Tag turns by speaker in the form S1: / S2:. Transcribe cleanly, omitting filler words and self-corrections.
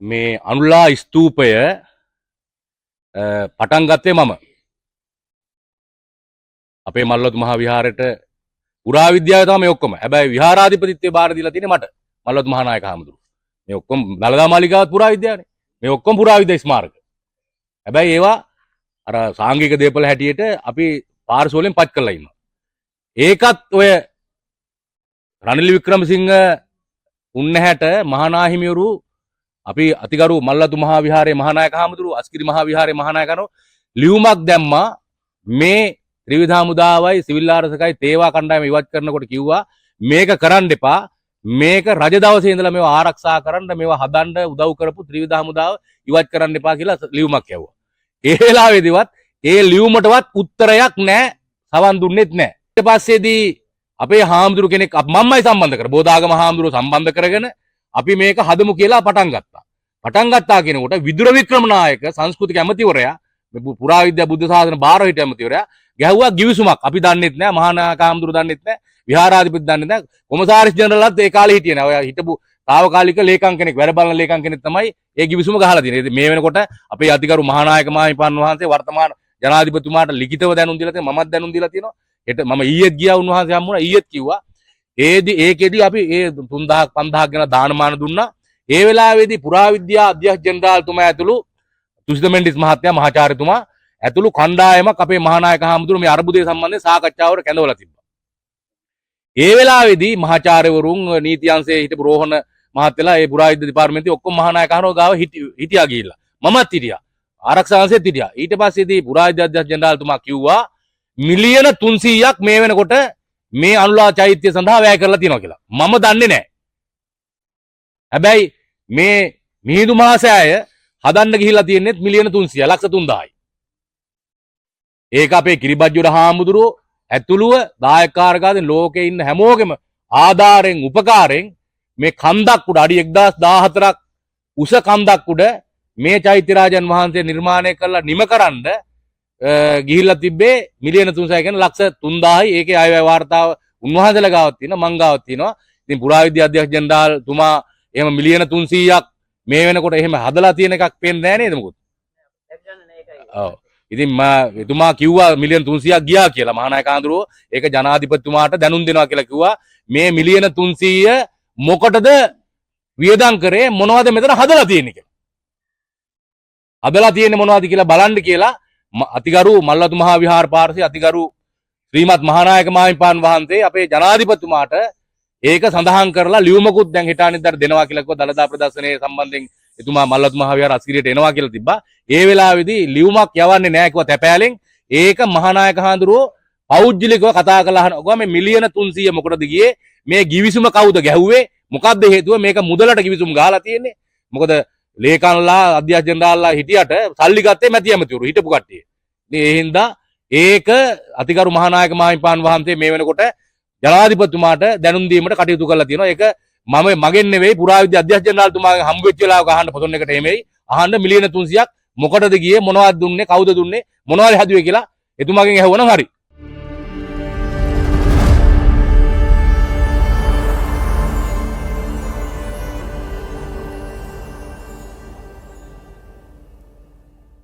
S1: මේ අනුලා ස්තූපය පටන් ගත්තේ මම අපේ මල්ලොත් මහා විහාරයට පුරා විද්‍යාව තමයි ඔක්කොම. හැබැයි විහාරාධිපතිත්වයේ බාර දීලා තියෙන්නේ මට. මල්ලොත් මහානායක හාමුදුරුවෝ. මේ ඔක්කොම දළදා මාලිගාවත් පුරා විද්‍යාවනේ. මේ ඔක්කොම පුරා විද්‍යා ස්මාරක. හැබැයි ඒවා අර සාංගික දේපල හැටියට අපි පාර්ශවයෙන් පත් කරලා ඉන්නවා. ඒකත් ඔය රනිල් වික්‍රමසිංහ උන්නැහැට මහානාහිමිවරු අපි අතිගරු මල්ලතු මහා විහාරයේ මහානායක හාමුදුරුවෝ අස්කිරි මහා විහාරයේ මහානායකනෝ ලියුමක් දැම්මා මේ ත්‍රිවිධ හමුදාවයි සිවිල් ආරක්ෂකයි තේවා කණ්ඩායම ඉවත් කරනකොට කිව්වා මේක කරන්න එපා මේක රජ දවසේ ඉඳලා මේවා ආරක්ෂා කරන්න මේවා හදන්න උදව් කරපු ත්‍රිවිධ හමුදාව ඉවත් කරන්න එපා කියලා ලියුමක් යවුවා. ඒ වෙලාවේදීවත් ඒ ලියුමටවත් උත්තරයක් නැහැ සවන් දුන්නෙත් නැහැ. ඊට පස්සේදී අපේ හාමුදුරු කෙනෙක් මම්මයි සම්බන්ධ කර බෝධාගම හාමුදුරුවෝ සම්බන්ධ කරගෙන අපි මේක හදමු කියලා පටන් ගත්තා. පටන් ගත්තා කියනකොට විදුර වික්‍රමනායක සංස්කෘතික ඇමතිවරයා මේ පුරා විද්‍යා බුද්ධ ශාසන භාර හිට ඇමතිවරයා ගැහුවා ගිවිසුමක්. අපි දන්නෙත් නැහැ මහානායක හාමුදුරුවෝ දන්නෙත් නැහැ විහාරාධිපති දන්නෙත් නැහැ කොමසාරිස් ජනරල්වත් ඒ කාලේ හිටියේ නැහැ. ඔය හිටපු తాවකාලික ලේකම් කෙනෙක් වැඩ බලන ලේකම් කෙනෙක් තමයි ඒ ගිවිසුම ගහලා තියෙන්නේ. මේ වෙනකොට අපේ අතිගරු මහානායක මාහිමිපාණන් වහන්සේ වර්තමාන ජනාධිපතිතුමාට ලිඛිතව දැනුම් දීලා තියෙනවා. මමත් දැනුම් දීලා තියෙනවා. මම ඊයේත් ගියා උන්වහන්සේ හම්බුණා. ඊයේත් කිව්වා ඒකෙදි අපි ඒ 3000ක් 5000ක් ගැන දානමාන දුන්නා. ඒ වෙලාවේදී පුරා විද්‍යා අධ්‍යක්ෂ ජෙනරාල්තුමා ඇතුළු තුසිත මෙන්ඩිස් මහත්මයා මහාචාර්යතුමා ඇතුළු කණ්ඩායමක් අපේ මහානායක හාමුදුරුවෝ මේ අර්බුදය සම්බන්ධයෙන් සාකච්ඡාවට කැඳවලා තිබ්බා. ඒ වෙලාවේදී මහාචාර්යවරුන් නීති අංශයේ හිටපු රෝහණ මහත්තයලා ඒ පුරා විද්‍යා දෙපාර්තමේන්තුවේ ඔක්කොම මහානායක හාමුදුරුවෝ ගාව හිටියා ගිහිල්ලා. මමත් හිටියා. ආරක්ෂා අංශෙත් හිටියා. ඊට පස්සේදී පුරා විද්‍යා අධ්‍යක්ෂ ජෙනරාල්තුමා කිව්වා මිලියන 300ක් මේ වෙනකොට මේ අනුලා චෛත්‍ය සඳහා වැය කරලා තියෙනවා කියලා. මම දන්නේ නැහැ. හැබැයි මේ මිහිඳු මහසෑය හදන්න ගිහිල්ලා තියෙන්නේ මිලියන 300 ලක්ෂ 3000යි. ඒක අපේ කිරිබත්ජොඩ හාමුදුරුවෝ ඇතුළුව දායකකාරකාරයන් ලෝකේ ඉන්න හැමෝගෙම ආධාරයෙන් උපකාරයෙන් මේ කන්දක් උඩ අඩි 1014ක් උස කන්දක් උඩ මේ චෛත්‍ය රාජන් වහන්සේ නිර්මාණය කරලා නිමකරන්න ගිහිල්ලා තිබ්බේ මිලියන 300 කියන ලක්ෂ 3000යි. ඒකේ ආයවැය වාර්තාව උන්වහන්සේලා ගාවක් තියෙනවා මං ගාවක් තියෙනවා. ඉතින් පුරා විද්‍යා අධ්‍යක්ෂ ජෙනරාල් තුමා එහෙම මිලියන 300ක් මේ වෙනකොට එහෙම හදලා තියෙන එකක් පේන්නේ නැහැ නේද මොකද? ඔව්. ඉතින් එතුමා කිව්වා මිලියන 300ක් ගියා කියලා මහානායක හාමුදුරුවෝ ඒක ජනාධිපතිතුමාට දැනුම් දෙනවා කියලා කිව්වා. මේ මිලියන 300 මොකටද වියදම් කරේ මොනවද මෙතන හදලා තියෙන්නේ කියලා. හදලා තියෙන්නේ මොනවද කියලා බලන්න කියලා අතිගරු මල්ලතු මහා විහාර පාර්ශ්වයේ අතිගරු ශ්‍රීමත් මහානායක මාහිමිපාණන් වහන්සේ අපේ ජනාධිපතිතුමාට ඒක සඳහන් කරලා ලියුමකුත් දැන් හිට අනිද්දාට දෙනවා කියලා කිව්වා. දළදා ප්‍රදර්ශනයේ සම්බන්ධයෙන් එතුමා මල්ලතු මහා විහාර අස්කිරියට එනවා කියලා තිබ්බා. ඒ වෙලාවේදී ලියුමක් යවන්නේ නැහැ කිව්වා තැපෑලෙන්. ඒක මහානායක හාමුදුරුවෝ පෞද්ගලිකව කතා කළා අහනවා මේ මිලියන 300 මොකටද ගියේ? මේ ගිවිසුම කවුද ගැහුවේ? මොකද්ද හේතුව? මේක මුදලට ගිවිසුම් ගහලා තියෙන්නේ. මොකද ලේකම්ලා අධ්‍යක්ෂ ජෙනරාල්ලා හිටියට සල්ලි ගත්තේ මැති ඇමතිවරු හිටපු කට්ටිය. ඉතින් ඒ හින්දා ඒක අතිගරු මහානායක මාහිමිපාණන් වහන්සේ මේ වෙනකොට ජනාධිපතිතුමාට දැනුම් දීමට කටයුතු කරලා තියෙනවා. ඒක මගෙන් නෙවෙයි පුරා විද්‍යා අධ්‍යක්ෂ ජෙනරාල්තුමාගෙන් හම්බ වෙච්ච වෙලාවක අහන්න පොතොන් එකට එමෙයි. අහන්න මිලියන 300ක් මොකටද ගියේ? මොනවද දුන්නේ? කවුද දුන්නේ? මොනවද හැදුවේ කියලා එතුමාගෙන් ඇහුවනම් හරි.